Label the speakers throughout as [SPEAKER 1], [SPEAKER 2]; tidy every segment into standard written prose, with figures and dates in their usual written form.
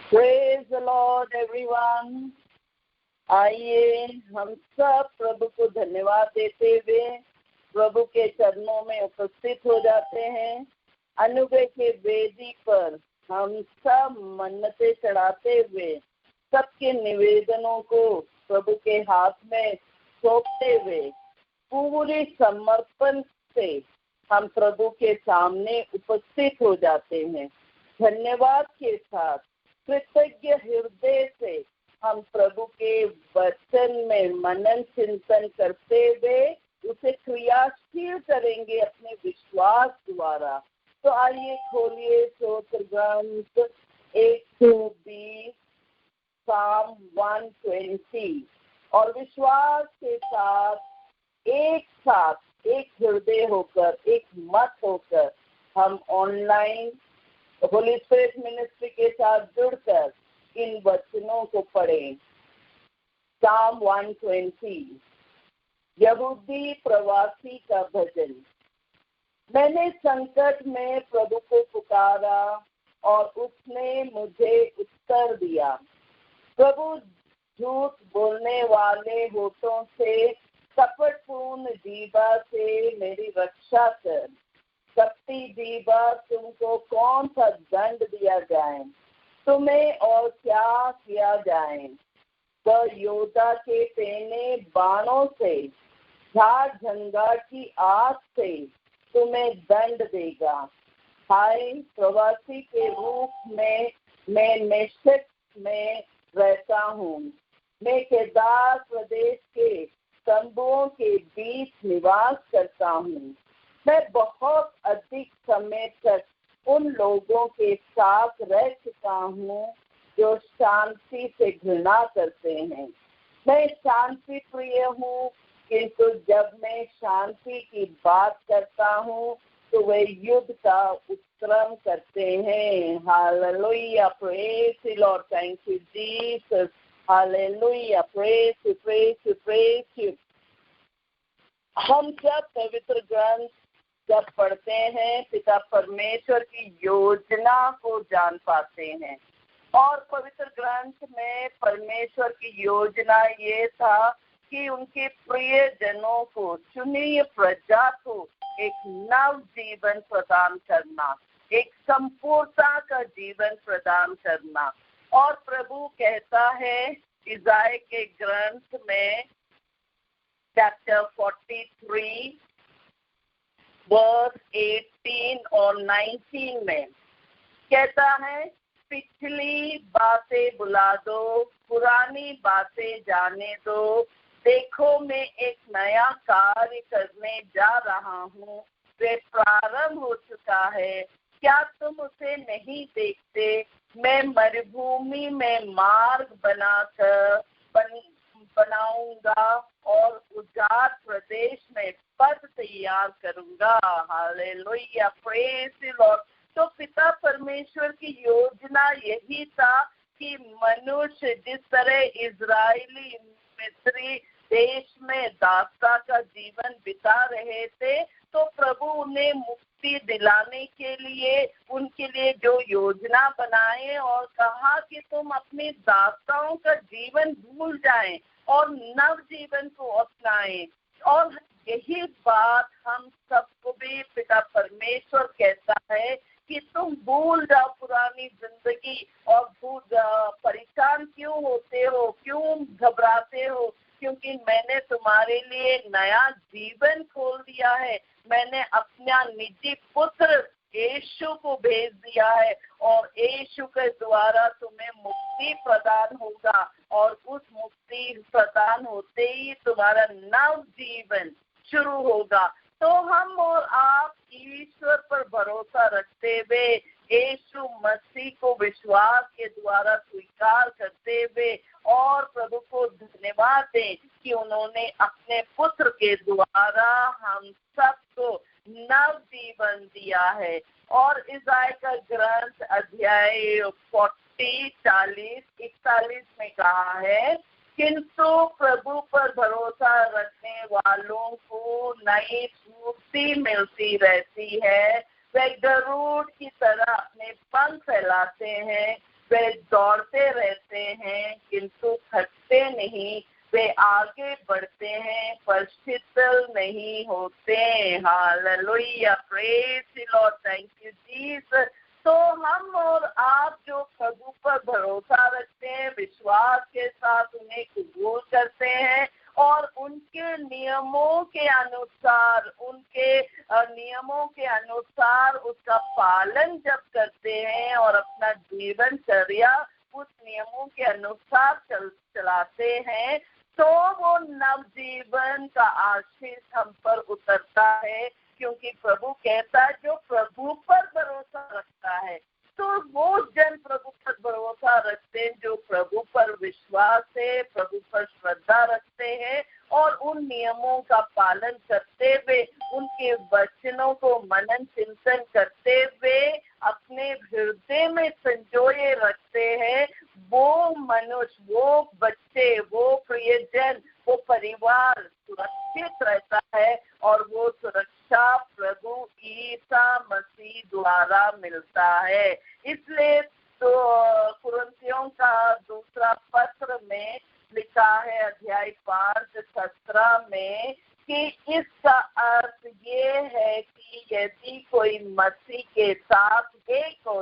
[SPEAKER 1] Praise the Lord everyone. आइए हम सब प्रभु को धन्यवाद देते हुए प्रभु के चरणों में उपस्थित हो जाते हैं। अनुग्रह के वेदी पर हम सब मन्नतें चढ़ाते हुए सबके निवेदनों को प्रभु के हाथ में सौंपते हुए पूरे समर्पण से हम प्रभु के सामने उपस्थित हो जाते हैं। धन्यवाद के साथ कृतज्ञ हृदय से हम प्रभु के वचन में मनन चिंतन करते हुए उसे क्रियाशील करेंगे अपने विश्वास द्वारा। तो आइए खोलिए स्तोत्र ग्रंथ 120 Psalm 120 और विश्वास के साथ एक हृदय होकर, एक मत होकर हम ऑनलाइन होली स्पिरिट मिनिस्ट्री के साथ जुड़कर इन वचनों को पढ़ें। Psalm 120 यहूदी प्रवासी का भजन। मैंने संकट में प्रभु को पुकारा और उसने मुझे उत्तर दिया। प्रभु झूठ बोलने वाले होठों से, कपटपूर्ण जीवा से मेरी रक्षा कर। कपटी जीवा, तुमको कौन सा दंड दिया जाए, तुम्हें और क्या किया जाए। वह योद्धा के तेने बाणों से, झाड़ झंगार की आग से तुम्हें दंड देगा। हाय, प्रवासी के रूप में मैं मेशक में रहता हूँ। मैं केदार प्रदेश के तंबुओं के बीच निवास करता हूँ। मैं बहुत अधिक समय तक उन लोगों के साथ रह चुका हूँ जो शांति से घृणा करते हैं। मैं शांति प्रिय हूँ, किंतु जब मैं शांति की बात करता हूँ तो वे युद्ध का उपक्रम करते हैं। Hallelujah, praise the Lord, thank you Jesus. Hallelujah, praise you. हम सब पवित्र ग्रंथ जब पढ़ते हैं पिता परमेश्वर की योजना को जान पाते हैं। और पवित्र ग्रंथ में परमेश्वर की योजना ये था कि उनके प्रिय जनों को, चुनी प्रजा को एक नव जीवन प्रदान करना, एक संपूर्णता का जीवन प्रदान करना। और प्रभु कहता है इज़ाया के ग्रंथ में चैप्टर 43 वर्स 18 और 19 में कहता है, पिछली बातें भुला दो, पुरानी बातें जाने दो। देखो, मैं एक नया कार्य करने जा रहा हूँ, वे प्रारंभ हो चुका है, क्या तुम उसे नहीं देखते। मैं मरुभूमि में मार्ग बनाऊंगा और उजाड़ प्रदेश में पथ तैयार करूंगा। Hallelujah, praise the Lord. तो पिता परमेश्वर की योजना यही था कि मनुष्य जिस तरह इजरायली मिस्री देश में दासता का जीवन बिता रहे थे, तो प्रभु उन्हें मुक्ति दिलाने के लिए उनके लिए जो योजना बनाए और कहा कि तुम अपनी दासताओं का जीवन भूल जाएं और नव जीवन को अपनाएं। और यही बात हम सबको भी पिता परमेश्वर कहता है कि तुम भूल जाओ पुरानी जिंदगी और परेशान क्यों होते हो, क्यों घबराते हो, क्योंकि मैंने तुम्हारे लिए नया जीवन खोल दिया है। मैंने अपना निजी पुत्र यीशु को भेज दिया है और यीशु के द्वारा तुम्हें मुक्ति प्रदान होगा और उस मुक्ति प्रदान होते ही तुम्हारा नव जीवन शुरू होगा। तो हम और आप ईश्वर पर भरोसा रखते हुए यीशु मसीह को विश्वास के द्वारा स्वीकार करते हुए और प्रभु को धन्यवाद दें कि उन्होंने अपने पुत्र के द्वारा हम सबको नव जीवन दिया है। और इज़ाया का ग्रंथ अध्याय 40-41 में कहा है, किंतु प्रभु पर भरोसा रखने वालों को नई स्फूर्ति मिलती रहती है। वे गरुड़ की तरह अपने पंख फैलाते हैं, वे दौड़ते रहते हैं किंतु थकते नहीं, वे आगे बढ़ते हैं पर शिथिल नहीं होते। Hallelujah, praise the Lord, thank you Jesus. तो हम और आप जो प्रभु पर भरोसा रखते हैं, विश्वास के साथ उन्हें कबूल करते हैं और उनके नियमों के अनुसार, उसका पालन जब करते हैं और अपना जीवनचर्या उस नियमों के अनुसार चलाते हैं, तो वो नवजीवन का आशीष हम पर उतरता है। क्योंकि प्रभु कहता है जो प्रभु पर भरोसा रखता है, तो वो जन प्रभु पर भरोसा रखते हैं जो प्रभु पर विश्वास है, प्रभु पर श्रद्धा रखते हैं और उन नियमों का पालन करते हुए, उनके वचनों को मनन चिंतन करते हुए अपने हृदय में संजोए रखते हैं। वो मनुष्य, वो बच्चे, वो प्रियजन, वो परिवार सुरक्षित रहता है और वो सुरक्षा प्रभु ईसा मसीह द्वारा मिलता है। इसलिए तो कुरिन्थियों का दूसरा पत्र में लिखा है अध्याय 5:17 में कि इसका अर्थ ये है कि यदि कोई मसीह के साथ एक हो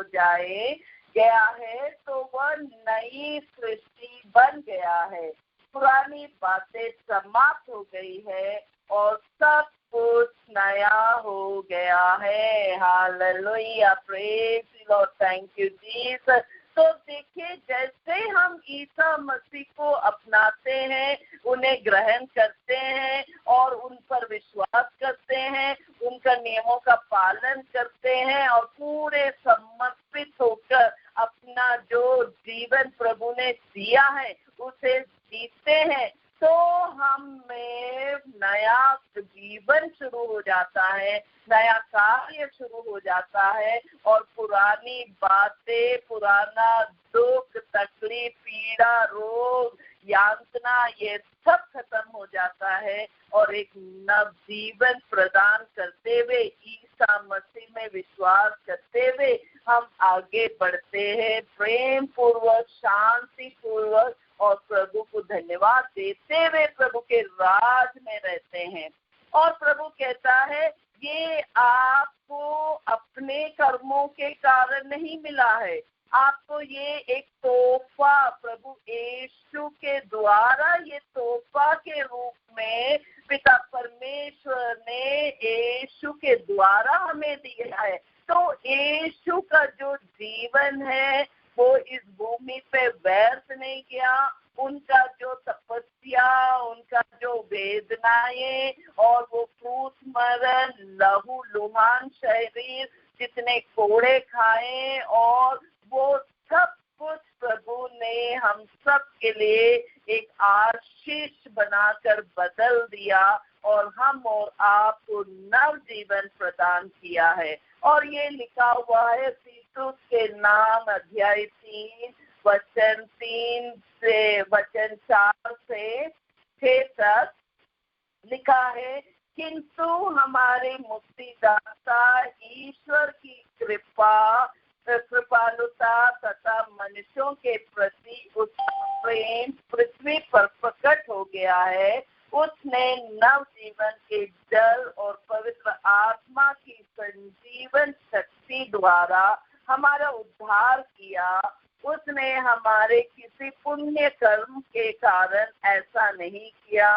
[SPEAKER 1] गया है तो वह नई सृष्टि बन गया है, पुरानी बातें समाप्त हो गई है और सब कुछ नया हो गया है। Hallelujah, praise the Lord, thank you Jesus. तो देखिए, जैसे हम ईसा मसीह को अपनाते हैं, उन्हें ग्रहण करते हैं और उन पर विश्वास करते हैं, उनका नियमों का पालन करते हैं और पूरे समर्पित होकर अपना जो जीवन प्रभु ने दिया है उसे जीते हैं, तो हमें नया जीवन शुरू हो जाता है, नया कार्य शुरू हो जाता है और पुरानी बातें, पुराना दुख, तकलीफ, पीड़ा, रोग, यातना, ये सब खत्म हो जाता है और एक नव जीवन प्रदान करते हुए, ईसा मसीह में विश्वास करते हुए हम आगे बढ़ते हैं प्रेम पूर्वक, शांति पूर्वक और प्रभु को धन्यवाद देते हुए प्रभु के राज में रहते हैं। और प्रभु कहता है ये आपको अपने कर्मों के कारण नहीं मिला है, आपको ये एक तोहफा प्रभु यीशु के द्वारा, ये तोहफा के रूप में पिता परमेश्वर ने यीशु के द्वारा हमें दिया है। तो यीशु का जो जीवन है वो इस भूमि पे व्यर्थ नहीं गया, उनका जो तपस्या, उनका जो वेदनाएं और वो क्रूस मरण, लहू लुहान शरीर, जितने कोड़े खाए और वो सब कुछ प्रभु ने हम सब के लिए एक आशीष बनाकर बदल दिया और हम और आपको नव जीवन प्रदान किया है। और ये लिखा हुआ है तीतुस के नाम अध्याय 3 वचन 3 से वचन 4 से 6 तक लिखा है, किंतु हमारे मुक्तिदाता ईश्वर की कृपालुता तथा मनुष्यों के प्रति उसका प्रेम पृथ्वी पर प्रकट हो गया है। उसने नव जीवन के जल और पवित्र आत्मा की संजीवन शक्ति द्वारा हमारा उद्धार किया। उसने हमारे किसी पुण्य कर्म के कारण ऐसा नहीं किया,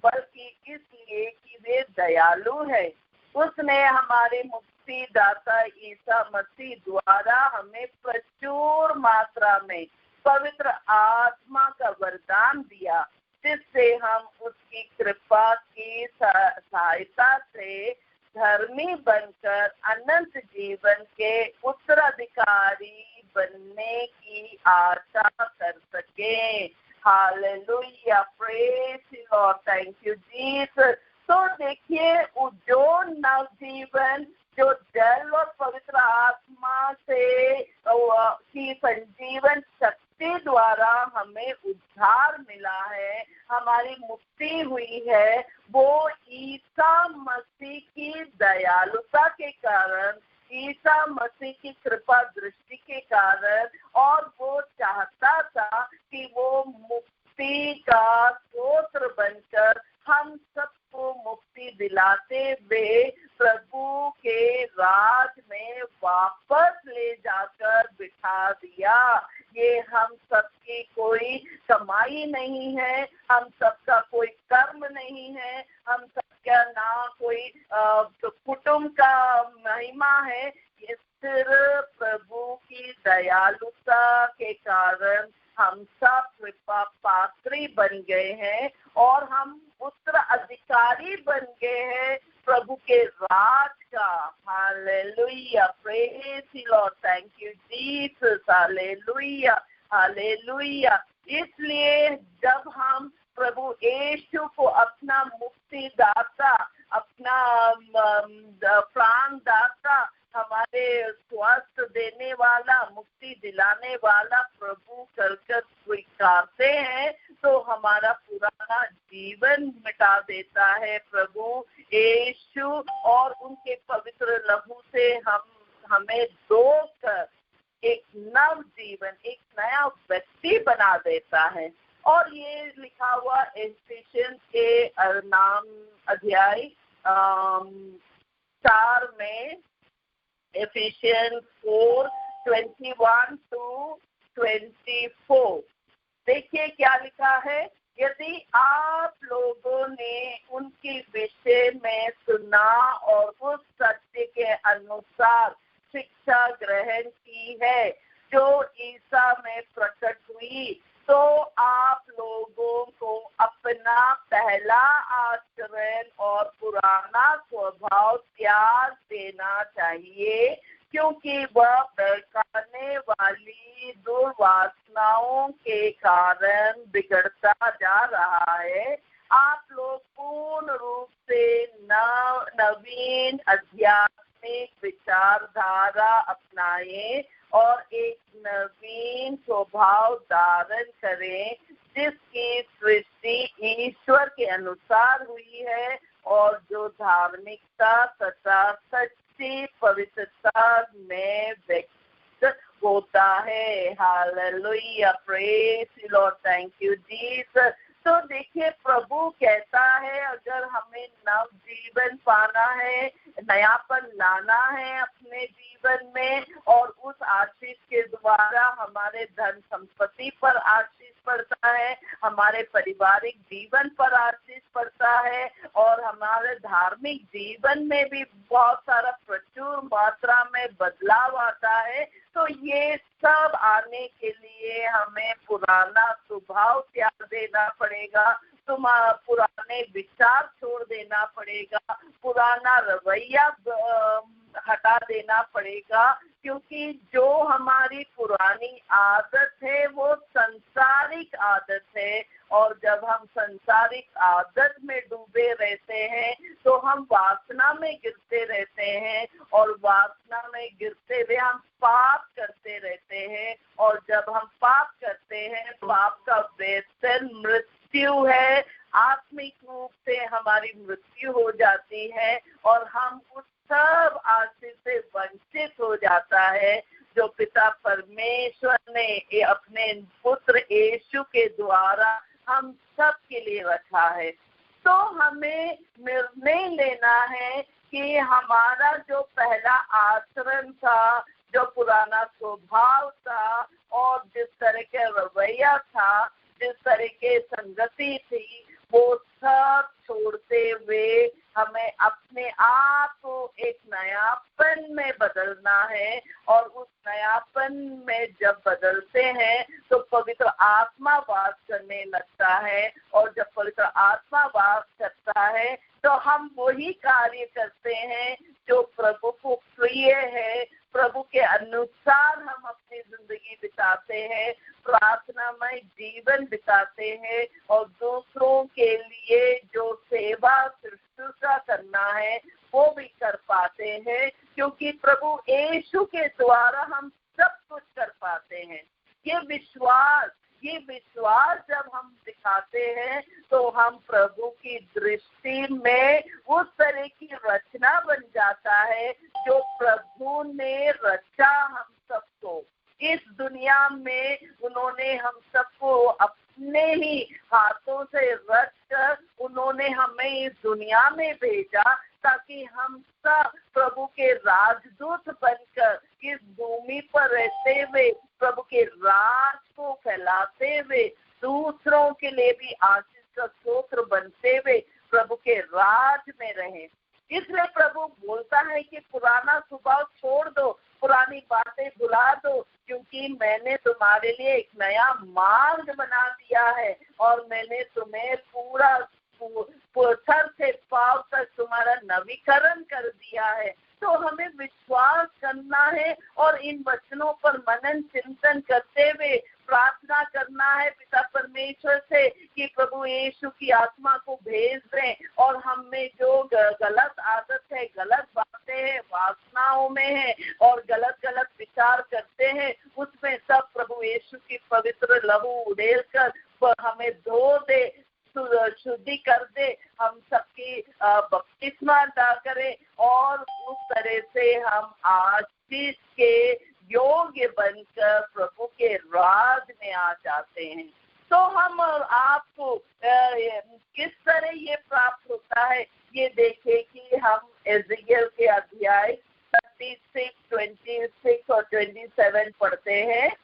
[SPEAKER 1] बल्कि इसलिए कि वे दयालु है। उसने हमारे मुक्तिदाता ईसा मसीह द्वारा हमें प्रचुर मात्रा में पवित्र आत्मा का वरदान दिया, जिससे हम उसकी कृपा की सहायता से धर्मी बनकर अनंत जीवन के उत्तराधिकारी बनने की आशा कर सके। Hallelujah, praise the Lord, thank you Jesus. तो देखिए, जो नवजीवन जो जल और पवित्र आत्मा से की संजीवन शक्ति द्वारा हमें उद्धार मिला है, हमारी मुक्ति हुई है, वो ईसा मसीह की दयालुता के कारण, ईसा मसीह की कृपा दृष्टि के कारण, और वो चाहता था कि वो मुक्ति का स्रोत बनकर हम सबको मुक्ति दिलाते हुए प्रभु के राज में वापस ले जाकर बिठा दिया। ये हम सबकी कोई कमाई नहीं है, हम सबका कोई कर्म नहीं है, हम सबका ना कोई कुटुंब का महिमा है। ये सिर्फ प्रभु की दयालुता के कारण हम सब कृपा पात्री बन गए हैं और हम उत्तराधिकारी बन गए हैं प्रभु के राज का। Hallelujah, praise the Lord, thank you Jesus, hallelujah hallelujah. इसलिए जब हम प्रभु यीशु को अपना मुक्तिदाता, अपना प्राणदाता, हमारे स्वास्थ्य देने वाला, मुक्ति दिलाने वाला प्रभु कर स्वीकारते हैं, तो हमारा पुराना जीवन मिटा देता है प्रभु यीशु, और उनके पवित्र लहू से हमें धोकर एक नव जीवन, एक नया व्यक्ति बना देता है। और ये लिखा हुआ एफिशियंस के नाम अध्याय 4 में, एफिशियंस 4:21-24, देखिए क्या लिखा है। यदि आप लोगों ने उनके विषय में सुना और उस सत्य के अनुसार शिक्षा ग्रहण की है जो ईसा में प्रकट हुई, तो आप लोगों को अपना पहला आचरण और पुराना स्वभाव त्याग देना चाहिए, क्योंकि वह बहकाने वाली दुर्वासनाओं के कारण बिगड़ता जा रहा है। आप लोग पूर्ण रूप से नवीन आध्यात्मिक विचारधारा अपनाएं और एक नवीन स्वभाव धारण करें, जिसकी सृष्टि ईश्वर के अनुसार हुई है और जो धार्मिकता तथा सच्ची पवित्रता में व्यक्त होता है। Hallelujah, praise the Lord, thank you Jesus. तो देखिए प्रभु कहता है, अगर हमें नव जीवन पाना है, नयापन लाना है अपने जीवन में, और उस आशीष के द्वारा हमारे धन संपत्ति पर आशीष पड़ता है, हमारे पारिवारिक जीवन पर आशीष पड़ता है, और हमारे धार्मिक जीवन में भी बहुत सारा प्रचुर मात्रा में बदलाव आता है। तो ये सब आने के लिए हमें पुराना स्वभाव त्याग देना पड़ेगा, पुराने विचार छोड़ देना पड़ेगा, पुराना रवैया हटा देना पड़ेगा, क्योंकि जो हमारी पुरानी आदत है वो संसारिक आदत है, और जब हम संसारिक आदत में डूबे रहते हैं तो हम वासना में गिरते रहते हैं, और वासना में गिरते हुए हम पाप करते रहते हैं, और जब हम पाप करते हैं, पाप का वेतन मृत्यु है, आत्मिक रूप से हमारी मृत्यु हो जाती है, और हम उस सब आशीष से वंचित हो जाता है जो पिता परमेश्वर ने अपने पुत्र यीशु के द्वारा हम सब के लिए रखा है। तो हमें निर्णय लेना है कि हमारा जो पहला आचरण था, जो पुराना स्वभाव था, और जिस तरह के रवैया था, जिस तरह के संगति थी, वो सब छोड़ते हुए हमें अपने आप को एक नयापन में बदलना है, और उस नयापन में जब बदलते हैं तो पवित्र आत्मा वास करने लगता है, और जब पवित्र आत्मा वास करता है तो हम वही कार्य करते हैं जो प्रभु को प्रिय है, प्रभु के अनुसार हम अपनी जिंदगी बिताते हैं, प्रार्थनामय जीवन बिताते हैं, और दूसरों के लिए जो सेवा शुश्रूषा करना है वो भी कर पाते हैं, क्योंकि प्रभु यीशु के द्वारा हम सब कुछ कर पाते हैं। ये विश्वास, ये विश्वास जब हम दिखाते हैं तो हम प्रभु की दृष्टि में उस तरह की रचना बन जाता है जो प्रभु ने रचा हम सबको। इस दुनिया में उन्होंने हम सबको अपने ही हाथों से रच कर उन्होंने हमें इस दुनिया में भेजा ताकि हम सब प्रभु के राजदूत बनकर इस भूमि पर रहते हुए प्रभु के राज को फैलाते हुए दूसरों के लिए भी आशीष का स्रोत बनते हुए प्रभु के राज में रहें। इसलिए प्रभु बोलता है कि पुराना स्वभाव छोड़ दो, पुरानी बातें भुला दो, क्योंकि मैंने तुम्हारे लिए एक नया मार्ग बना दिया है और मैंने तुम्हें पूरा सर से पांव तक तुम्हारा नवीकरण कर दिया है। तो हमें विश्वास करना है और इन वचनों पर मनन चिंतन करते हुए प्रार्थना करना है पिता परमेश्वर से कि प्रभु यीशु की आत्मा को भेज दें और हम में जो गलत आदत है, गलत बातें हैं, वासनाओं में है और गलत विचार करते हैं, उसमें सब प्रभु यीशु की पवित्र लहू उड़ेल कर हमें धो दे, शुद्धि कर दे, हम सबकी बपतिस्मा दा करें और उस तरह से हम आशीष के योग्य बनकर प्रभु के राज में आ जाते हैं। तो हम आपको किस तरह ये प्राप्त होता है ये देखें कि हम एजेकियल के अध्याय 36, 26 और 27 पढ़ते हैं।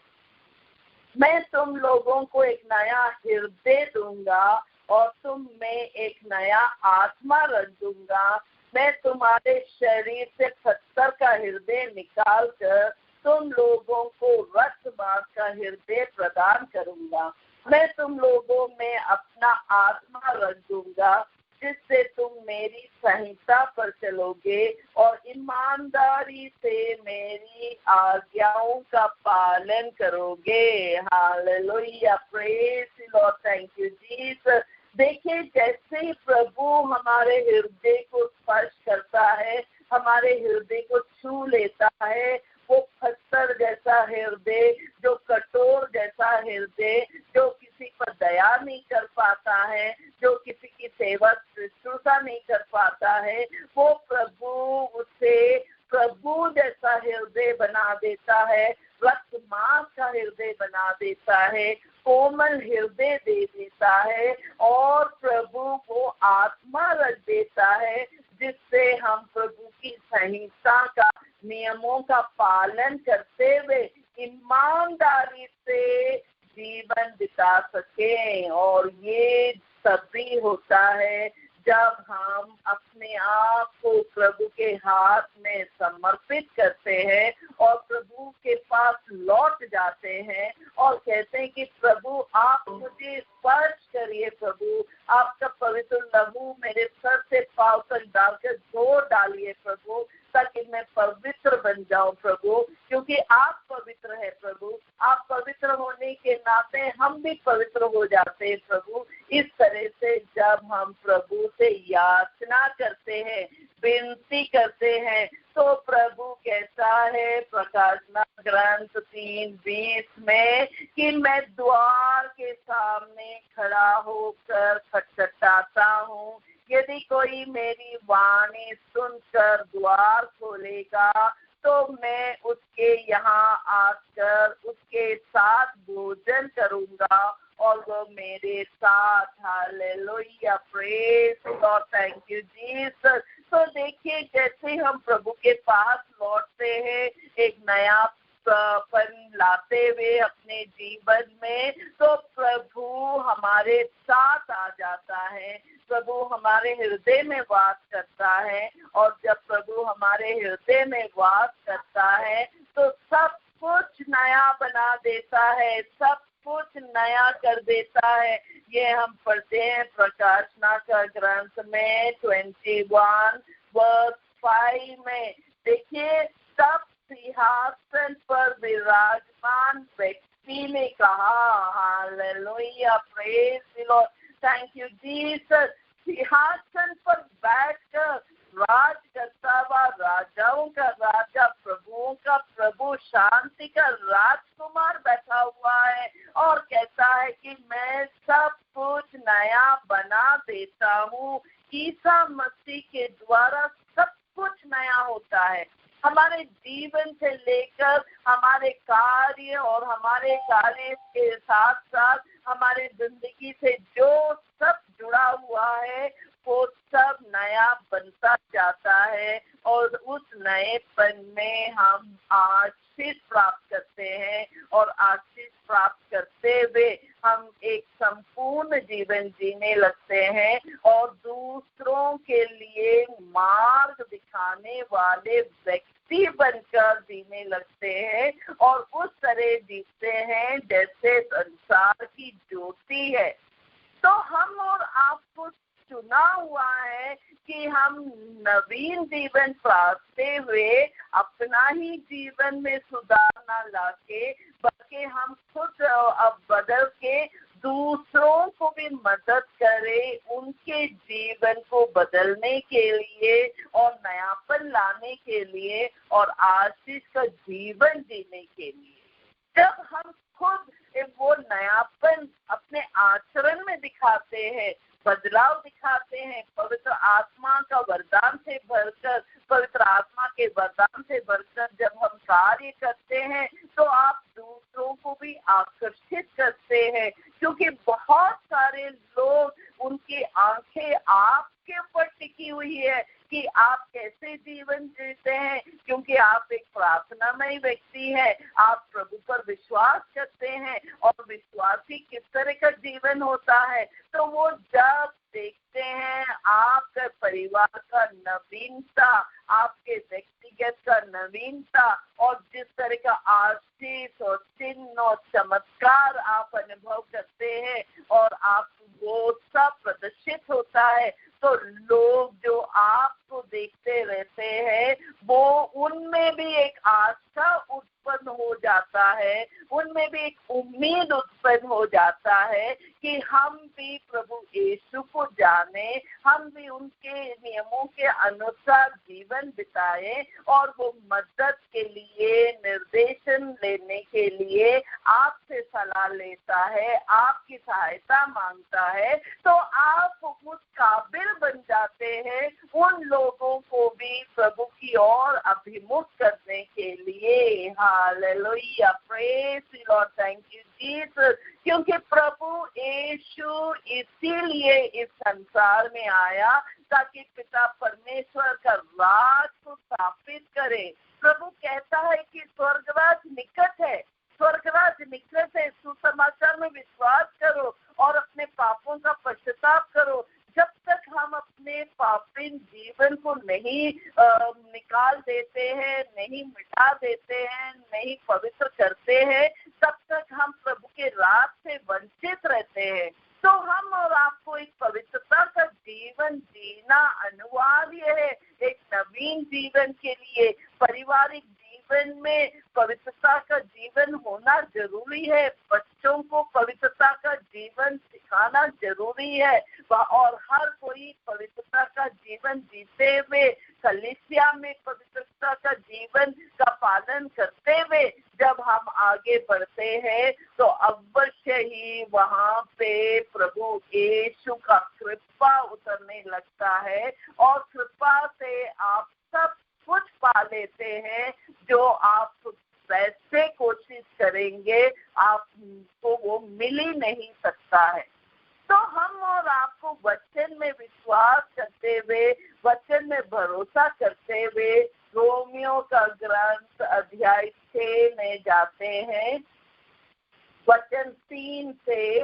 [SPEAKER 1] मैं तुम लोगों को एक नया हृदय दूंगा और तुम में एक नया आत्मा रख दूंगा। मैं तुम्हारे शरीर से पत्थर का हृदय निकाल कर तुम लोगों को रक्तमांस का हृदय प्रदान करूंगा। मैं तुम लोगों में अपना आत्मा रख दूंगा जिससे तुम मेरी संहिता पर चलोगे और ईमानदारी से मेरी आज्ञाओं का पालन करोगे। Hallelujah, praise the Lord, thank you Jesus. देखिए, जैसे ही प्रभु हमारे हृदय को स्पर्श करता है, हमारे हृदय को छू लेता है, वो पत्थर जैसा हृदय, जो कठोर जैसा हृदय, जो किसी पर दया नहीं कर पाता है, जो किसी की सेवा शुश्रूषा नहीं कर पाता है, वो प्रभु उसे प्रभु जैसा हृदय बना देता है, रक्त मांस का हृदय बना देता है, कोमल हृदय दे देता है और प्रभु को आत्मा रख देता है जिससे हम प्रभु की संहिता का, नियमों का पालन करते हुए ईमानदारी से जीवन बिता सकें। और ये तभी होता है जब हम अपने आप को प्रभु के हाथ में समर्पित करते हैं और प्रभु के पास लौट जाते हैं और कहते हैं कि प्रभु आप मुझे स्पर्श करिए, प्रभु आपका पवित्र लहू मेरे सर से पांव तक डालकर धो डालिए प्रभु, ताकि मैं पवित्र बन जाऊं प्रभु, क्योंकि आप पवित्र है प्रभु। आप पवित्र होने के नाते हम भी पवित्र हो जाते हैं प्रभु। इस तरह से जब हम प्रभु से याचना करते हैं, विनती करते हैं, तो प्रभु कहता है प्रकाशना ग्रंथ 3:20 में कि मैं द्वार के सामने खड़ा होकर खटखटाता हूँ, यदि कोई मेरी वाणी सुनकर द्वार खोलेगा तो मैं उसके यहाँ आकर उसके साथ भोजन करूंगा और वो मेरे साथ। Hallelujah, praise the Lord, thank you Jesus. तो देखिए, जैसे हम प्रभु के पास लौटते हैं एक नया पन लाते हुए अपने जीवन में, तो प्रभु हमारे साथ आ जाता है, प्रभु हमारे हृदय में वास करता है और जब प्रभु हमारे हृदय में वास करता है तो सब कुछ नया बना देता है, सब कुछ नया कर देता है। ये हम पढ़ते हैं प्रकाशना का ग्रंथ में 21:5 में। देखिए, तब सिंहासन पर विराजमान व्यक्ति ने कहा, hallelujah, praise the Lord, thank you Jesus. सिंहासन पर बैठकर राज करता हुआ, राजाओं का राजा, प्रभुओं का प्रभु, शांति का राजकुमार बैठा हुआ है और कहता है कि मैं सब कुछ नया बना देता हूँ। ईसा मसीह के द्वारा सब कुछ नया होता है। हमारे जीवन से लेकर हमारे कार्य और हमारे कार्य के साथ साथ हमारे जिंदगी से जो सब जुड़ा हुआ है वो सब नया बनता जाता है और उस नएपन में हम आशीष प्राप्त करते हैं और आशीष प्राप्त करते हुए हम एक संपूर्ण जीवन जीने लगते हैं और दूसरों के लिए मार्ग दिखाने वाले व्यक्ति बनकर जीने लगते हैं और उस तरह जीते हैं जैसे संसार की ज्योति है। तो हम और आपको चुना हुआ है कि हम नवीन जीवन पाते हुए अपना ही जीवन में सुधार न लाके बल्कि हम खुद अब बदल के दूसरों को भी मदद करें, उनके जीवन को बदलने के लिए और नयापन लाने के लिए और आशीष का जीवन जीने के लिए। जब हम खुद वो नयापन अपने आचरण में दिखाते हैं, बदलाव दिखाते हैं, पवित्र आत्मा का वरदान से भरकर, पवित्र आत्मा के वरदान से भरकर जब हम कार्य करते हैं तो आप दूसरों को भी आकर्षित करते हैं, क्योंकि बहुत सारे लोग उनकी आंखें आपके ऊपर टिकी हुई है कि आप कैसे जीवन जीते हैं, क्योंकि आप एक प्रार्थनामय व्यक्ति हैं, आप प्रभु पर विश्वास करते हैं और विश्वासी किस तरह का जीवन होता है। तो वो जब देखते हैं आपके परिवार का नवीनता, आपके व्यक्तिगत का नवीनता और जिस तरह का आशीष और चिन्ह और चमत्कार आप अनुभव करते हैं और आप वो सब प्रदर्शित होता है, तो लोग जो आपको देखते रहते हैं वो उनमें भी एक आस्था उत्पन्न हो जाता है, उनमें भी एक उम्मीद उत्पन्न हो जाता है कि हम भी प्रभु यीशु को जाने, हम भी उनके नियमों के अनुसार जीवन बिताएं और वो मदद के लिए, निर्देशन लेने के लिए आपसे सलाह लेता है, आपकी सहायता मांगता है, तो आप उस काबिल बन जाते हैं उन लोगों को भी प्रभु की ओर अभिमुख करने के लिए। Hallelujah, praise the Lord, thank you Jesus. क्योंकि प्रभु यीशु इसीलिए इस संसार में आया ताकि पिता परमेश्वर का राज को स्थापित करे। प्रभु कहता है कि स्वर्गराज निकट है, स्वर्गराज निकट है, सुसमाचार में विश्वास करो और अपने पापों का पश्चाताप करो। जब तक हम अपने पापीन जीवन को नहीं निकाल देते हैं, नहीं मिटा देते हैं, नहीं पवित्र करते हैं, तब तक हम प्रभु के राज से वंचित रहते हैं। तो हम और आपको एक पवित्रता का जीवन जीना अनिवार्य है। एक नवीन जीवन के लिए पारिवारिक जीवन में पवित्रता का जीवन होना जरूरी है, बच्चों को पवित्रता का जीवन सिखाना जरूरी है और हर कोई पवित्रता का जीवन जीते हुए कलीसिया में पवित्रता का जीवन का पालन करते हुए जब हम आगे बढ़ते हैं तो अवश्य ही वहाँ पे प्रभु यीशु का कृपा उतरने लगता है और कृपा से आप सब कुछ पा लेते हैं जो आप वैसे कोशिश करेंगे आपको वो मिल ही नहीं सकता है। तो हम और आपको वचन में विश्वास करते हुए, वचन में भरोसा करते हुए रोमियो का ग्रंथ अध्याय 6 में जाते हैं, वचन 3 से।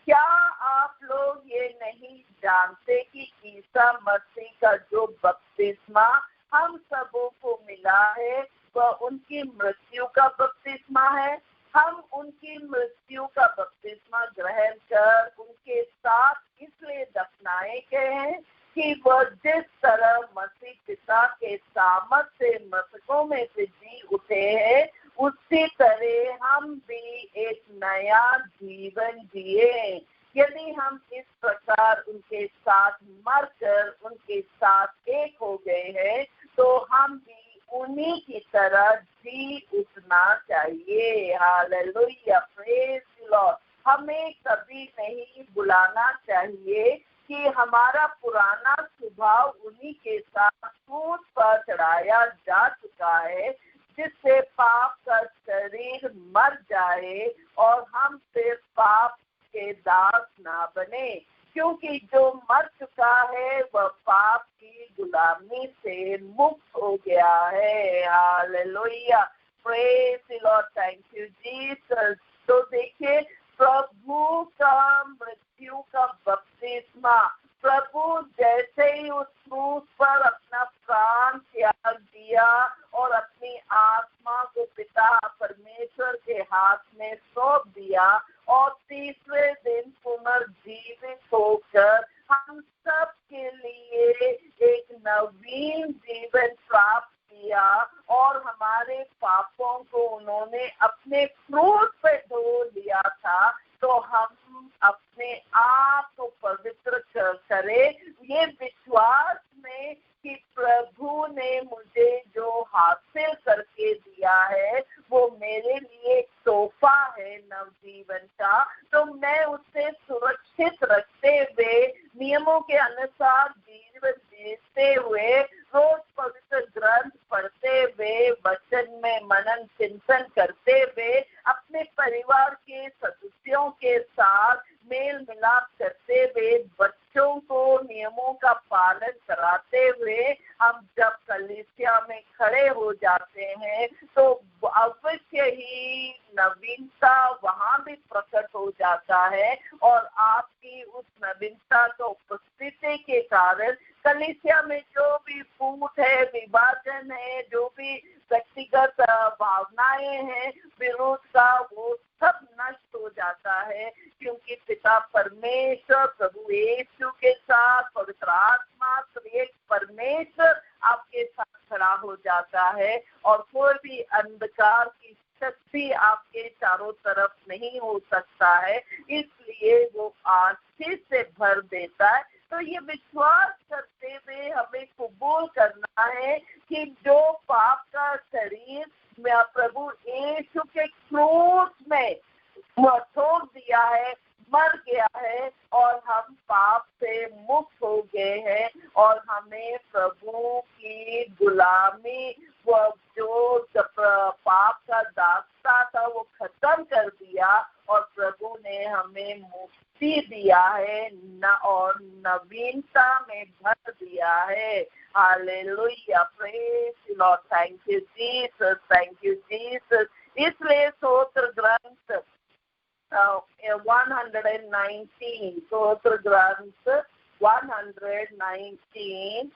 [SPEAKER 1] क्या आप लोग ये नहीं जानते कि ईसा मसीह का जो बपतिस्मा हम सबों को मिला है वह उनकी मृत्यु का बपतिस्मा है? हम उनकी मृत्यु का बपतिस्मा ग्रहण कर उनके साथ इसलिए दफनाए गए हैं कि वह जिस तरह मसीह पिता के सामर्थ से मृतकों में से जी उठे हैं उसी तरह हम भी एक नया जीवन जिए। यदि हम इस प्रकार उनके साथ मरकर उनके साथ एक हो गए हैं तो हम भी उन्हीं की तरह जी उठना चाहिए। Hallelujah, praise the Lord. हमें कभी नहीं बुलाना चाहिए कि हमारा पुराना स्वभाव उन्हीं के साथ क्रूस पर चढ़ाया जा चुका है, जिससे पाप का शरीर मर जाए और हम सिर्फ पाप के दास ना बने, क्योंकि जो मर चुका है वह पाप की गुलामी से मुक्त हो गया है। Hallelujah, praise the Lord, thank you Jesus. तो देखिए, प्रभु का मृत्यु का बपतिस्मा, प्रभु जैसे ही उस क्रूस पर अपना प्राण त्याग दिया और अपनी आत्मा को पिता परमेश्वर के हाथ में सौंप दिया और तीसरे दिन पुनर्जीवित होकर हम सब के लिए एक नवीन जीवन प्राप्त किया और हमारे पापों को उन्होंने अपने क्रूस पे ढो लिया था, तो हम अपने आप को पवित्र करें ये विश्वास में कि प्रभु ने मुझे जो हासिल करके दिया है वो मेरे लिए एक तोहफा है नवजीवन का। तो मैं उसे सुरक्षित रखते हुए नियमों के अनुसार जीवन जीते हुए रोज पवित्र ग्रंथ पढ़ते हुए वचन में मनन चिंतन करते हुए अपने परिवार के सदस्यों के साथ मेल मिलाप करते हुए बच्चों को नियमों का पालन कराते हुए हम जब कलीसिया में खड़े हो जाते हैं तो अवश्य ही नवीनता वहां भी प्रकट हो जाता है और आपकी उस नवीनता को उपस्थिति के कारण कलीसिया में जो भी फूट है, विभाजन है, जो भी व्यक्तिगत भावनाएं हैं विरोध का, वो सब नष्ट हो जाता है, क्योंकि पिता परमेश्वर प्रभु यीशु के साथ पवित्र आत्मा त्रिएक परमेश्वर आपके साथ खड़ा हो जाता है और कोई भी अंधकार की शक्ति आपके चारों तरफ नहीं हो सकता है, इसलिए वो आशीष से भर देता है। तो ये विश्वास करते हुए हमें कबूल करना है कि जो पाप का शरीर प्रभु यीशु के क्रूस में छोड़ दिया है, मर गया है और हम पाप से मुक्त हो गए हैं और हमें प्रभु की गुलामी, वो जो पाप का दास्ता था वो खत्म कर दिया और प्रभु ने हमें मुक्ति दिया है न और नवीनता में भर दिया है। Hallelujah, praise the Lord, thank you Jesus, thank you Jesus. इसलिए स्तोत्र ग्रंथ 119 स्तोत्र ग्रंथ 119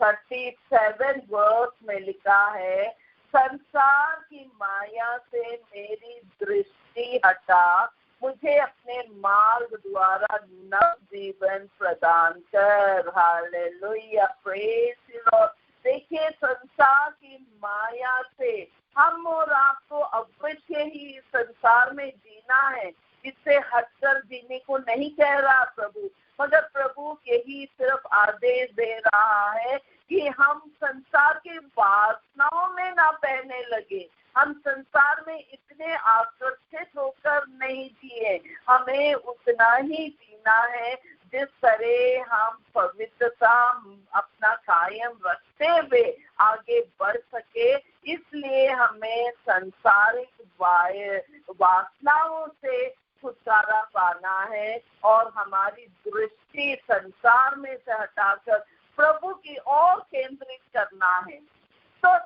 [SPEAKER 1] 37 वर्स में लिखा है, संसार की माया से मेरी दृष्टि हटा, मुझे अपने मार्ग द्वारा नव जीवन प्रदान कर। Hallelujah, praise the Lord. देखिए, संसार की माया से हम और आपको अवश्य ही संसार में जीना है, इससे हटकर जीने को नहीं कह रहा प्रभु, मगर प्रभु यही सिर्फ आदेश दे रहा है कि हम संसार के वासनाओं में ना बहने लगे, हम संसार में इतने आकर्षित होकर नहीं जिए, हमें उतना ही जीना है जिस तरह हम पवित्रता अपना कायम रखते हुए आगे बढ़ सके। इसलिए हमें सांसारिक वासनाओं से छुटकारा पाना है और हमारी दृष्टि संसार में से हटाकर प्रभु की ओर केंद्रित करना है, तो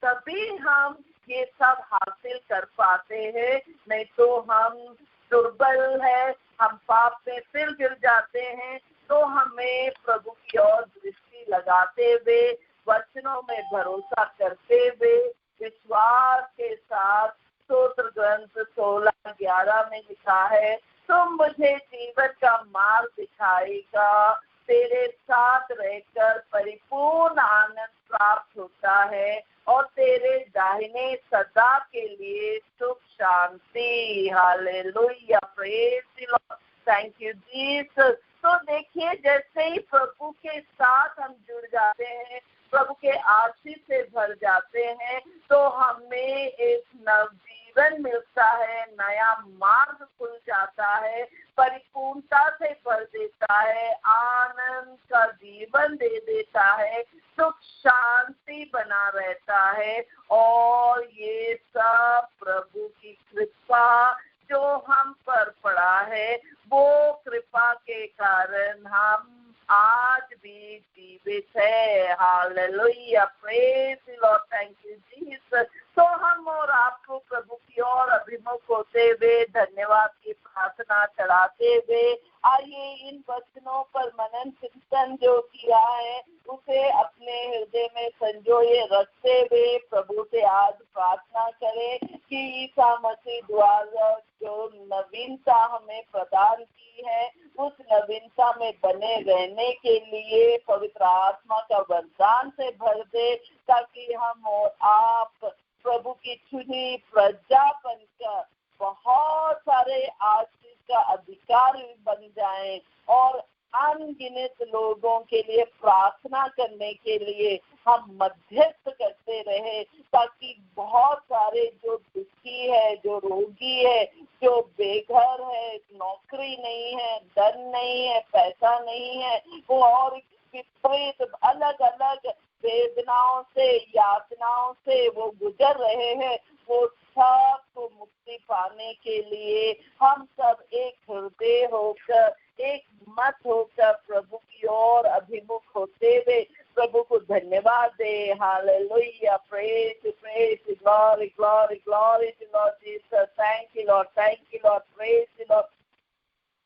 [SPEAKER 1] तभी हम ये सब हासिल कर पाते हैं। नहीं तो हम दुर्बल है, हम पाप में फिर गिर जाते हैं। तो हमें प्रभु की ओर दृष्टि लगाते हुए, वचनों में भरोसा करते हुए, विश्वास के साथ स्तोत्र ग्रंथ 16:11 में लिखा है, तुम मुझे जीवन का मार्ग दिखाएगा, तेरे साथ रहकर परिपूर्ण आनंद प्राप्त होता है और तेरे दाहिने सदा के लिए सुख शांति। Hallelujah, praise the Lord, thank you Jesus. तो देखिए, जैसे ही प्रभु के साथ हम जुड़ जाते हैं, प्रभु के आशीष से भर जाते हैं, तो हमें एक नवजीवन मिलता है, नया मार्ग खुल जाता है, परिपूर्णता से भर देता है, आनंद का जीवन दे देता है, सुख शांति बना रहता है। और ये सब प्रभु की कृपा जो हम पर पड़ा है, वो कृपा के कारण हम आज भी जीवित है। Hallelujah, praise the Lord, thank you Jesus. तो हम और आपको प्रभु की ओर अभिमुख होते हुए धन्यवाद की प्रार्थना चढ़ाते हुए आइए इन वचनों पर मनन चिंतन जो किया है उसे अपने हृदय में संजोए रखते हुए प्रभु से आज प्रार्थना करें कि ईसा मसीह द्वारा जो नवीनता हमें प्रदान की है, उस नवीनता में बने रहने के लिए पवित्र आत्मा का वरदान से भर दे, ताकि हम और आप प्रभु की चुनी प्रजा बनकर बहुत सारे आशीष का अधिकार बन जाएं और अनगिनत लोगों के लिए प्रार्थना करने के लिए हम मध्यस्थ करते रहे, ताकि बहुत सारे जो दुखी है, जो रोगी है, जो बेघर है, नौकरी नहीं है, धन नहीं है, पैसा नहीं है, वो और विपरीत अलग अलग वेदनाओं से, यातनाओं से वो गुजर रहे हैं, वो सब को मुक्ति पाने के लिए हम सब एक हृदय होकर, एक मत होकर प्रभु की ओर अभिमुख होते हुए प्रभु को धन्यवाद दे। Hallelujah, praise praise, glory glory glory to Lord Jesus, thank you Lord, thank you Lord, praise Lord,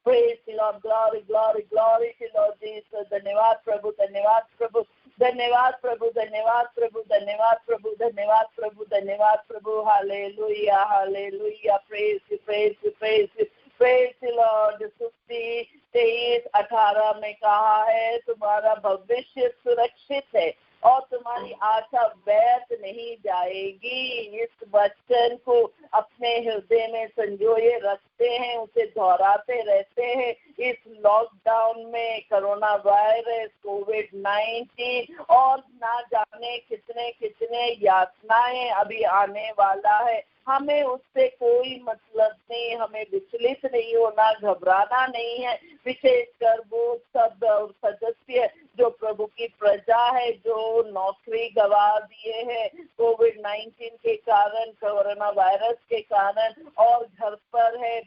[SPEAKER 1] praise Lord, glory glory glory to Lord Jesus. धन्यवाद प्रभु, धन्यवाद प्रभु, धन्यवाद प्रभु, धन्यवाद प्रभु, धन्यवाद प्रभु, धन्यवाद प्रभु, धन्यवाद प्रभु। Hallelujah, hallelujah, praise praise praise praise Lord. स्तुति 23:18 में कहा है, तुम्हारा भविष्य सुरक्षित है और तुम्हारी आशा व्यर्थ नहीं जाएगी। इस वचन को अपने हृदय में संजोए रखते हैं, उसे दोहराते रहते हैं। इस लॉकडाउन में कोरोना वायरस, कोविड-19 और ना जाने कितने कितने यातनाएं अभी आने वाला है, हमें उससे कोई मतलब नहीं, हमें विचलित नहीं होना, घबराना नहीं है। विशेषकर वो सब सदस्य जो प्रभु की प्रजा है, जो नौकरी गवा दिए हैं कोविड-19 के कारण, कोरोना वायरस के कारण, और घर पर है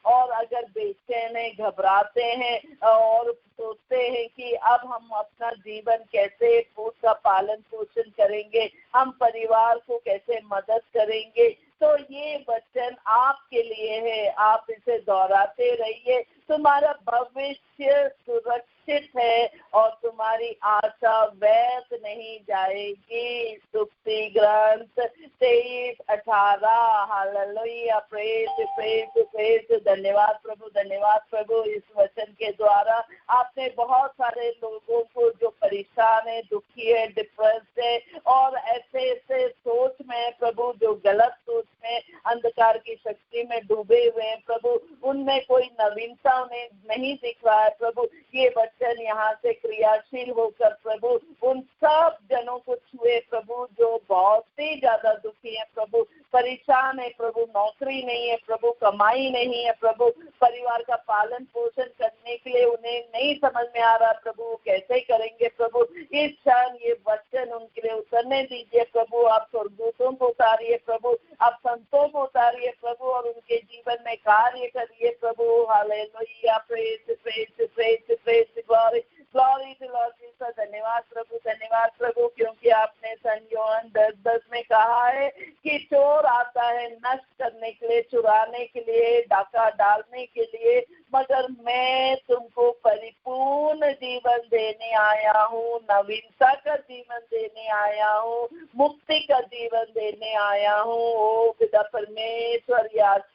[SPEAKER 1] और अगर बेचैन है, घबराते हैं और सोचते हैं कि अब हम अपना जीवन कैसे उसका पालन पोषण करेंगे, हम परिवार को कैसे मदद करेंगे, तो ये वचन आपके लिए है। आप इसे दोहराते रहिए। तुम्हारा भविष्य सुरक्षित है और तुम्हारी आशा व्यर्थ नहीं जाएगी। स्तुति ग्रंथ 23:18। Hallelujah, praise praise praise. धन्यवाद प्रभु, धन्यवाद प्रभु। इस वचन के द्वारा आपने बहुत सारे लोगों को जो परेशान है, दुखी है, डिप्रेस्ड है और ऐसे ऐसे सोच में प्रभु, जो गलत सोच में, अंधकार की शक्ति में डूबे हुए हैं प्रभु, उनमें कोई नवीनता उन्हें नहीं दिख रहा है प्रभु। ये वचन यहाँ से क्रियाशील होकर प्रभु उन सब जनों को छुए प्रभु, जो बहुत ही ज्यादा दुखी है प्रभु, परेशान है प्रभु, नौकरी नहीं है प्रभु, कमाई नहीं है प्रभु, परिवार का पालन पोषण करने के लिए उन्हें नहीं समझ में आ रहा प्रभु, कैसे करेंगे प्रभु। इस क्षण ये वचन उनके लिए उतरने दीजिए प्रभु। आप स्वर्गदूतों को उतारिए प्रभु, आप संतों को उतारिए प्रभु और उनके जीवन में कार्य करिए प्रभु। Hallelujah, praise praise praise praise, glory glory to Lord Jesus. धन्यवाद प्रभु, धन्यवाद प्रभु, क्योंकि आपने संयोन 10:10 में कहा है कि चोर आता है नष्ट करने के लिए, चुराने के लिए, डाका डालने के लिए, मगर मैं तुमको परिपूर्ण जीवन देने आया हूँ, नवीनता का जीवन देने आया हूँ, मुक्ति का जीवन देने आया हूँ। ओ पिता परमेश्वर, आशीष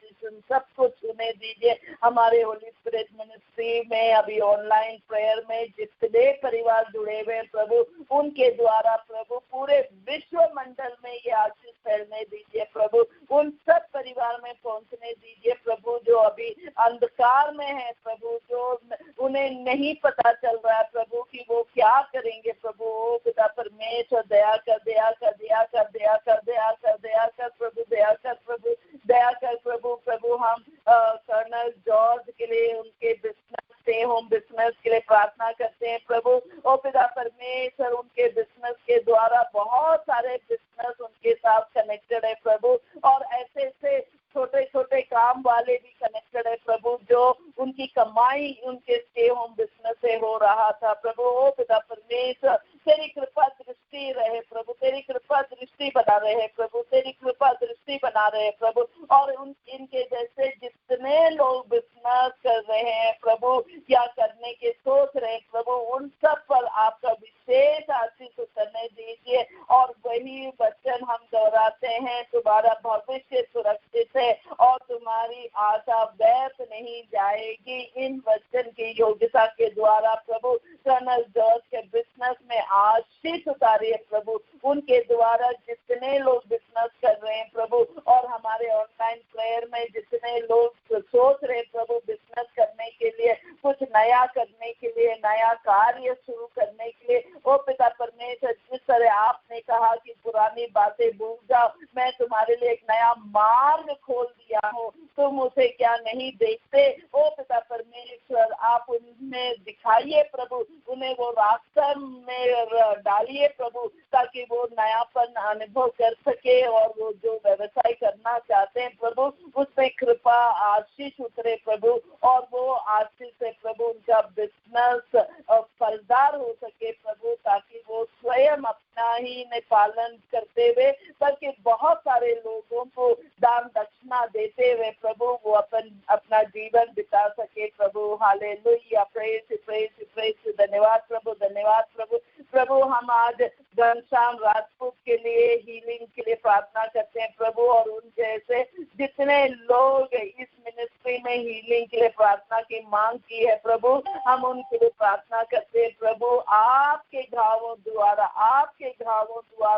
[SPEAKER 1] सबको छूने दीजिए। हमारे होली स्पिरिट मिनिस्ट्री मिनिस्ट्री में, अभी ऑनलाइन प्रेयर में जितने परिवार जुड़े हुए हैं प्रभु, उनके द्वारा प्रभु पूरे विश्व मंडल में ये आशीष फैलने दीजिए प्रभु। उन सब परिवार में पहुंचने दीजिए प्रभु जो अभी अंधकार में है प्रभु, जो उन्हें नहीं पता चल रहा है प्रभु कि वो क्या करेंगे प्रभु। ओ पिता परमेश्वर, दया कर, दया कर, दया कर, दया कर, दया कर, दया कर प्रभु, दया कर प्रभु, दया कर प्रभु। प्रभु हम कर्नल जॉर्ज के लिए, उनके बिजनेस, स्टे होम बिजनेस के लिए प्रार्थना करते हैं प्रभु। ओ पिता परमेश्वर, उनके बिजनेस के द्वारा बहुत सारे बिजनेस उनके साथ कनेक्टेड है प्रभु, और ऐसे ऐसे छोटे छोटे काम वाले भी कनेक्टेड है प्रभु, जो उनकी कमाई उनके स्टे होम बिजनेस से हो रहा था प्रभु। ओ पिता परमेश्वर, तेरी कृपा दृष्टि रहे प्रभु, तेरी कृपा दृष्टि बना रहे प्रभु, तेरी कृपा दृष्टि बना रहे प्रभु। और इनके जैसे जितने लोग बिजनेस कर रहे हैं प्रभु, या करने के सोच रहे हैं प्रभु, उन सब पर आपका विशेष आशीष उतरने दीजिए। और वही वचन हम दोहराते हैं, तुम्हारा भविष्य सुरक्षित है और तुम्हारी आशा व्यर्थ नहीं जाएगी। इन वचन की योग्यता के द्वारा प्रभु कर्नल जॉर्ज के बिजनेस में आशीष उतारिए प्रभु। उनके द्वारा जितने लोग बिजनेस कर रहे हैं प्रभु, और हमारे ऑनलाइन प्रेयर में जितने लोग सोच रहे प्रभु बिजनेस करने के लिए, कुछ नया करने के लिए, नया कार्य शुरू करने के लिए, ओ पिता परमेश्वर, जिस तरह आपने कहा कि पुरानी बातें भूल जाओ, मैं तुम्हारे लिए एक नया मार्ग खोल दिया हूँ, तुम उसे क्या नहीं देखते। ओ पिता परमेश्वर, आप उनमें दिखाइए प्रभु, उन्हें वो रास्ता में डालिए प्रभु, ताकि वो नयापन अनुभव कर सके, और वो जो व्यवसाय करना चाहते हैं प्रभु, उसमें कृपा आशीष उतरे प्रभु, और वो आशीष से प्रभु उनका बिजनेस फलदार हो सके प्रभु, ताकि वो स्वयं अपना ही न पालन करते हुए, बल्कि बहुत सारे लोगों को दान दक्षिणा देते हुए प्रभु वो अपना जीवन बिता सके प्रभु। हालेलुया, प्रेज प्रेज प्रेज, धन्यवाद प्रभु, धन्यवाद प्रभु। प्रभु हम आज घनश्याम राजपूत के लिए हीलिंग के लिए प्रार्थना करते हैं प्रभु, और उन जैसे जितने लोग इस मिनिस्ट्री में हीलिंग के लिए प्रार्थना की मांग की है प्रभु, हम उनके लिए प्रार्थना करते हैं प्रभु। आपके घावों द्वारा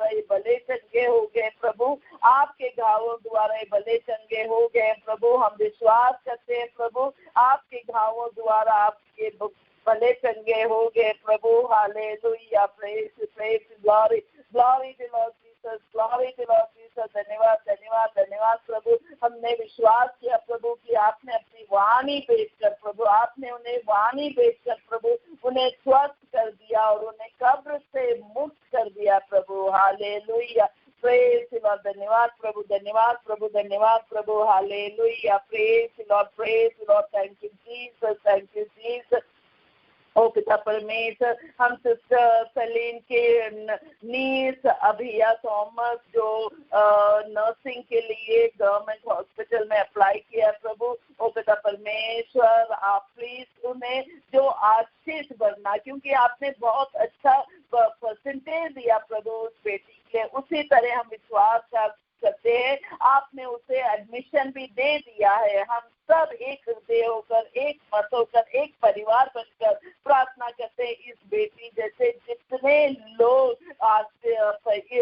[SPEAKER 1] ये भले चंगे हो गए प्रभु, आपके घावों द्वारा ये भले चंगे हो गए प्रभु। हम विश्वास करते हैं प्रभु, आपके घावों द्वारा आपके भले चंगे हो गए प्रभु। Hallelujah, praise praise, glory glory to Lord Jesus, glory to Lord Jesus. धन्यवाद धन्यवाद धन्यवाद प्रभु। हमने विश्वास किया प्रभु कि आपने अपनी वाणी भेजकर प्रभु, आपने उन्हें वाणी भेजकर प्रभु उन्हें स्वस्थ कर दिया और उन्हें कब्र से मुक्त कर दिया प्रभु। हालेलुया, प्रेज लॉर्ड, धन्यवाद प्रभु, धन्यवाद प्रभु, धन्यवाद प्रभु। Hallelujah, praise Lord, thank you Jesus, thank you Jesus. ओ पिता परमेश्वर, हम सिस्टर सलीन के नीस अभिया थॉमस जो नर्सिंग के लिए गवर्नमेंट हॉस्पिटल में अप्लाई किया प्रभु, ओ पिता परमेश्वर आप प्लीज उन्हें जो आशीष भरना, क्योंकि आपने बहुत अच्छा परसेंटेज दिया प्रभु उस बेटी के लिए, उसी तरह हम विश्वास करते हैं आपने उसे एडमिशन भी दे दिया है। हम सब एक हृदय होकर, एक मत होकर, एक परिवार बनकर प्रार्थना करते हैं इस बेटी जैसे जितने लोग आज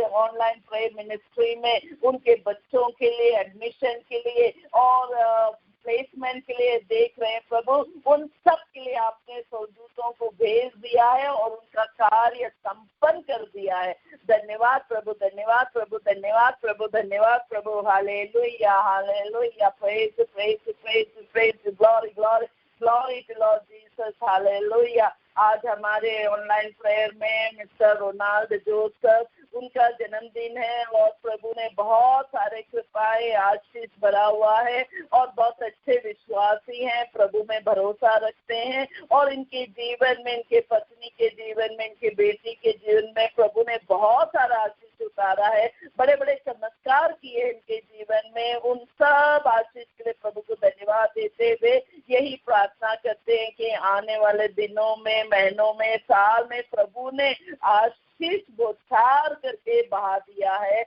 [SPEAKER 1] ऑनलाइन प्रेयर मिनिस्ट्री में उनके बच्चों के लिए, एडमिशन के लिए और प्लेसमेंट के लिए देख रहे हैं प्रभु, उन सब के लिए आपने स्वर्गदूतों को भेज दिया है और उनका कार्य संपन्न कर दिया है। धन्यवाद प्रभु, धन्यवाद प्रभु, धन्यवाद प्रभु, धन्यवाद प्रभु। Hallelujah, hallelujah, praise praise praise praise, glory glory glory to Lord Jesus. Hallelujah. आज हमारे ऑनलाइन प्रेयर में मिस्टर रोनाल्ड जोसेफ, उनका जन्मदिन है और प्रभु ने बहुत सारे कृपाएं आशीष भरा हुआ है और बहुत अच्छे विश्वासी हैं, प्रभु में भरोसा रखते हैं और इनके जीवन में, इनके पत्नी के जीवन में, इनके बेटी के जीवन में प्रभु ने बहुत सारा आशीष उतारा है, बड़े बड़े चमत्कार किए इनके जीवन में। उन सब आशीष के लिए प्रभु को धन्यवाद देते हुए यही प्रार्थना करते हैं कि आने वाले दिनों में, महीनों में, साल में प्रभु ने आशीष बौछार करके बहा दिया है।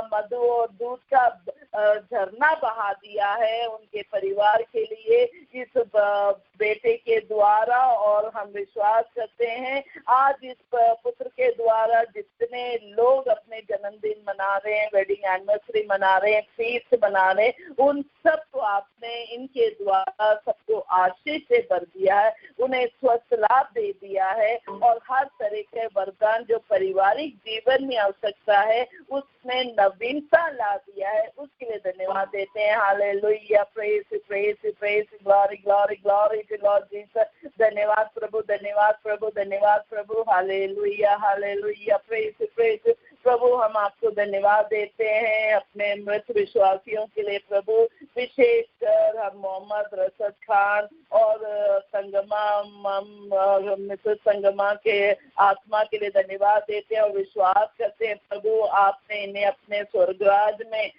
[SPEAKER 1] मधु और दूध का झरना बहा दिया है उनके परिवार के लिए इस बेटे के द्वारा। और हम विश्वास करते हैं आज इस पुत्र के द्वारा जितने लोग अपने जन्मदिन मना रहे हैं, वेडिंग एनिवर्सरी मना रहे हैं, फीस्ट मना रहे हैं, उन सबको आपने इनके द्वारा सबको आशीष से भर दिया है, उन्हें स्वस्थ लाभ दे दिया है और हर तरह के वरदान जो पारिवारिक जीवन में आवश्यकता है उसमें नवीनता ला दिया है। उसके लिए धन्यवाद देते हैं। Hallelujah, praise praise praise, glory glory glory to Lord Jesus. धन्यवाद प्रभु, धन्यवाद प्रभु, धन्यवाद प्रभु। हालेलुया हालेलुया, प्रेज प्रेज प्रभु। हम आपको धन्यवाद देते हैं अपने मृत विश्वासियों के लिए प्रभु, विशेषकर हम मोहम्मद रसद खान और संगमा के आत्मा के लिए धन्यवाद देते हैं और विश्वास करते हैं प्रभु आपने इन्हें अपने स्वर्गराज में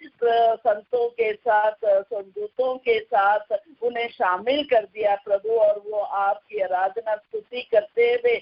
[SPEAKER 1] संतों के साथ, स्वर्गदूतों के साथ उन्हें शामिल कर दिया प्रभु, और वो आपकी आराधना स्तुति करते हुए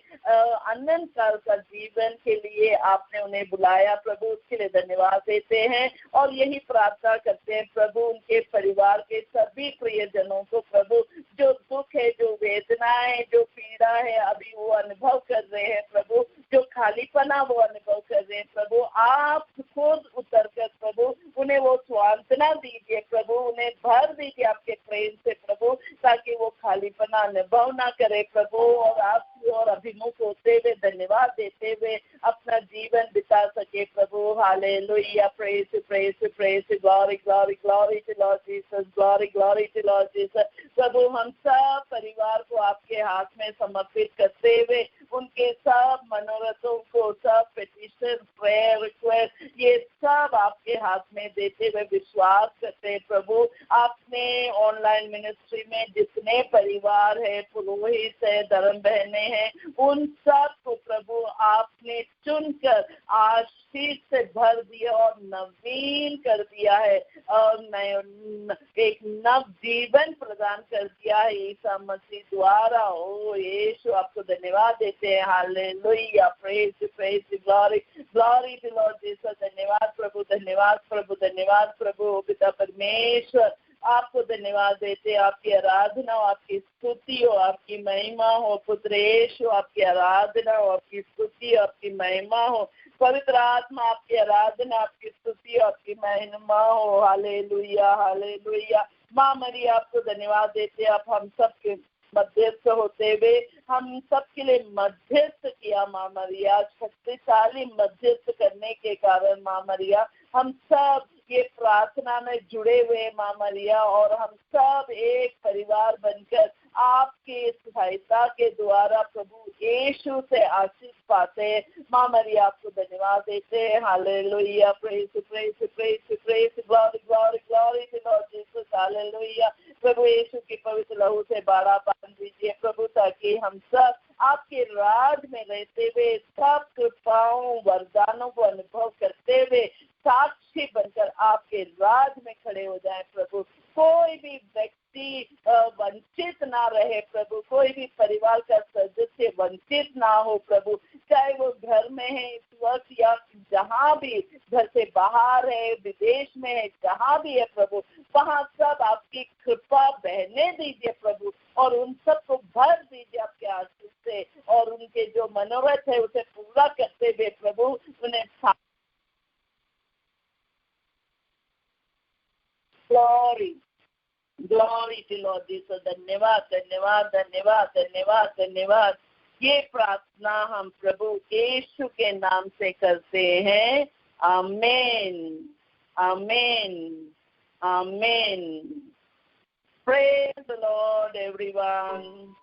[SPEAKER 1] अनंत काल का जीवन के लिए आपने उन्हें बुलाया प्रभु। उसके लिए धन्यवाद देते हैं और यही प्रार्थना करते हैं प्रभु उनके परिवार के सभी प्रियजनों को प्रभु, जो दुख है, जो वेदना है, जो पीड़ा है अभी वो अनुभव कर रहे हैं प्रभु, जो खालीपना वो अनुभव कर रहे हैं प्रभु, आप खुद उतर कर प्रभु उन्हें वो सांत्वना दीजिए प्रभु, उन्हें भर दीजिए आपके प्रेम से प्रभु, ताकि वो खालीपना अनुभव ना करे प्रभु, और आपकी ओर अभिमुख होते हुए धन्यवाद देते हुए अपना जीवन बिता सके प्रभु। Hallelujah, praise praise praise, glory glory glory to Lord Jesus, glory glory to Lord Jesus. प्रभु हम सब परिवार को आपके हाथ में समर्पित करते हुए उनके सब मनोरथों को, सब पिटीशन, प्रेयर, रिक्वेस्ट, ये सब आपके हाथ में देते हुए विश्वास करते हैं प्रभु आपने ऑनलाइन मिनिस्ट्री में जितने परिवार है, पुरोहित है, धर्म बहने हैं, उन सब को प्रभु आपने चुनकर आशीष से भर दिया और नवीन कर दिया है और एक नव जीवन प्रदान कर दिया है ईसा मसीह द्वारा। ओ यीशु आपको धन्यवाद देते हैं। Hallelujah, praise praise, glory glory to Lord Jesus. धन्यवाद प्रभु, धन्यवाद प्रभु, धन्यवाद प्रभु पिता परमेश्वर, आपको धन्यवाद देते हैं। आपकी आराधना हो, आपकी स्तुति हो, आपकी महिमा हो। पुत्र यीशु आपकी आराधना हो, आपकी स्तुति, आपकी महिमा हो। पवित्र आत्मा आपकी आराधना, आपकी स्तुति, आपकी महिमा हो। Hallelujah hallelujah. माँ मरिया आपको धन्यवाद देते हैं। आप हम सबके मध्यस्थ होते हुए हम सबके लिए मध्यस्थ किया माँ मरिया, शक्तिशाली मध्यस्थ करने के कारण माँ मरिया हम सब ये प्रार्थना में जुड़े हुए माँ मरिया, और हम सब एक परिवार बनकर आपके सहायता के द्वारा प्रभु यीशु से आशीष पाते हैं। माँ मरिया आपको धन्यवाद देते हैं। Hallelujah, praise praise praise praise, glory glory glory to Lord Jesus. Hallelujah. प्रभु यीशु की पवित्र लहू से बाड़ा बांध दीजिए प्रभु, ताकि हम सब आपके राज में रहते हुए सब कृपाओं वरदानों को अनुभव करते हुए साक्षी बनकर आपके राज में खड़े हो जाए प्रभु। कोई भी व्यक्ति वंचित ना रहे प्रभु, कोई भी परिवार का सदस्य वंचित ना हो प्रभु, चाहे वो घर में है इस वक्त या जहाँ भी, घर से बाहर है, विदेश में है, जहाँ भी है प्रभु, वहाँ सब आपकी कृपा बहने दीजिए प्रभु, और उन सबको भर दीजिए आपके आशीष से, और उनके जो मनोरथ है उसे पूरा करते हुए प्रभु उन्हें glory glory to Lord Jesus. धन्यवाद धन्यवाद धन्यवाद धन्यवाद धन्यवाद। ये प्रार्थना हम प्रभु यीशु के नाम से करते हैं। आमीन आमीन आमीन। Praise the Lord everyone.